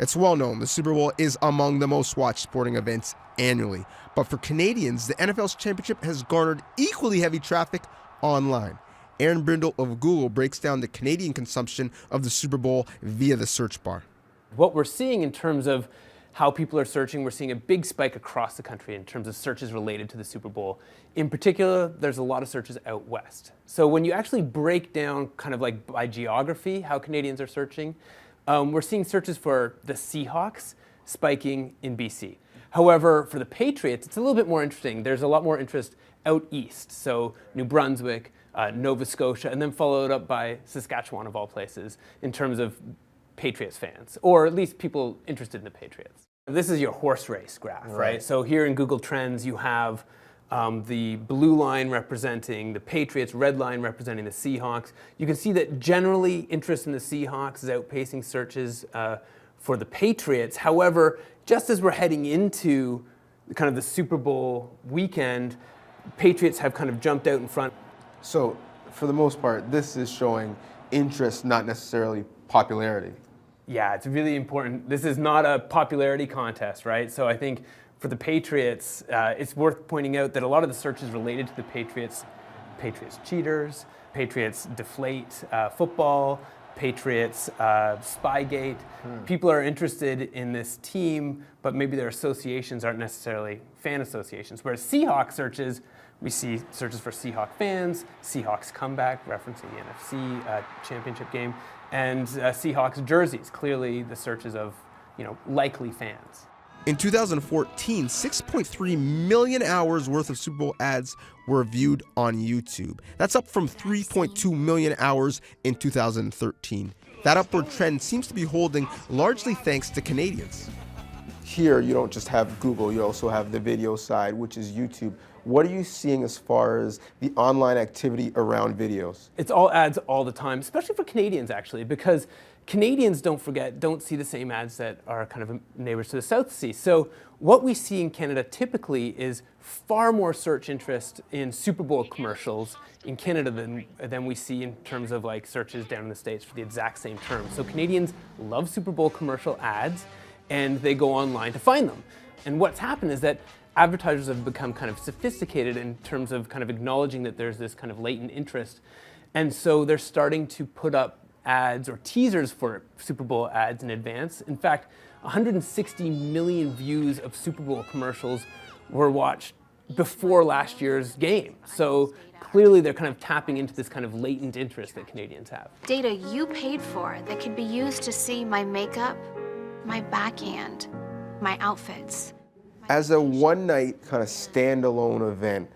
It's well known the Super Bowl is among the most watched sporting events annually. But for Canadians, the NFL's championship has garnered equally heavy traffic online. Aaron Brindle of Google breaks down the Canadian consumption of the Super Bowl via the search bar. What we're seeing in terms of how people are searching, we're seeing a big spike across the country in terms of searches related to the Super Bowl. In particular, there's a lot of searches out west. So when you actually break down kind of like by geography how Canadians are searching, we're seeing searches for the Seahawks spiking in BC. However, for the Patriots, it's a little bit more interesting. There's a lot more interest out east, so New Brunswick, Nova Scotia, and then followed up by Saskatchewan of all places in terms of Patriots fans, or at least people interested in the Patriots. This is your horse race graph, right? So here in Google Trends, you have the blue line representing the Patriots, red line representing the Seahawks. You can see that generally interest in the Seahawks is outpacing searches for the Patriots. However, just as we're heading into kind of the Super Bowl weekend, Patriots have kind of jumped out in front. So, for the most part, this is showing interest, not necessarily popularity. Yeah, it's really important. This is not a popularity contest, right? So I think for the Patriots, it's worth pointing out that a lot of the searches related to the Patriots cheaters, Patriots deflate football, Patriots Spygate. People are interested in this team, but maybe their associations aren't necessarily fan associations. Whereas Seahawks searches, we see searches for Seahawk fans, Seahawks comeback, referencing the NFC championship game, and Seahawks jerseys, clearly the searches of likely fans. In 2014, 6.3 million hours worth of Super Bowl ads were viewed on YouTube. That's up from 3.2 million hours in 2013. That upward trend seems to be holding largely thanks to Canadians. Here, you don't just have Google, you also have the video side, which is YouTube. What are you seeing as far as the online activity around videos? It's all ads all the time, especially for Canadians, actually, because Canadians, don't see the same ads that our kind of neighbors to the south see. So what we see in Canada typically is far more search interest in Super Bowl commercials in Canada than we see in terms of like searches down in the States for the exact same term. So Canadians love Super Bowl commercial ads, and they go online to find them. And what's happened is that advertisers have become kind of sophisticated in terms of kind of acknowledging that there's this kind of latent interest. And so they're starting to put up ads or teasers for Super Bowl ads in advance. In fact, 160 million views of Super Bowl commercials were watched before last year's game. So clearly they're kind of tapping into this kind of latent interest that Canadians have. Data you paid for that could be used to see my makeup, my backhand, my outfits. As a one-night kind of standalone event,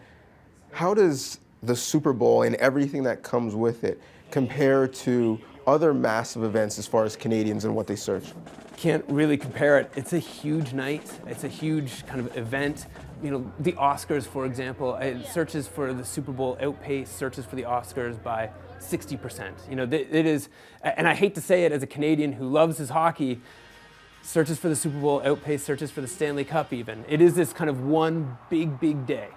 how does the Super Bowl and everything that comes with it compare to other massive events as far as Canadians and what they search? Can't really compare it. It's a huge night. It's a huge kind of event. The Oscars, for example, searches for the Super Bowl outpace searches for the Oscars by 60%. It is, and I hate to say it as a Canadian who loves his hockey, searches for the Super Bowl outpace searches for the Stanley Cup even. It is this kind of one big day.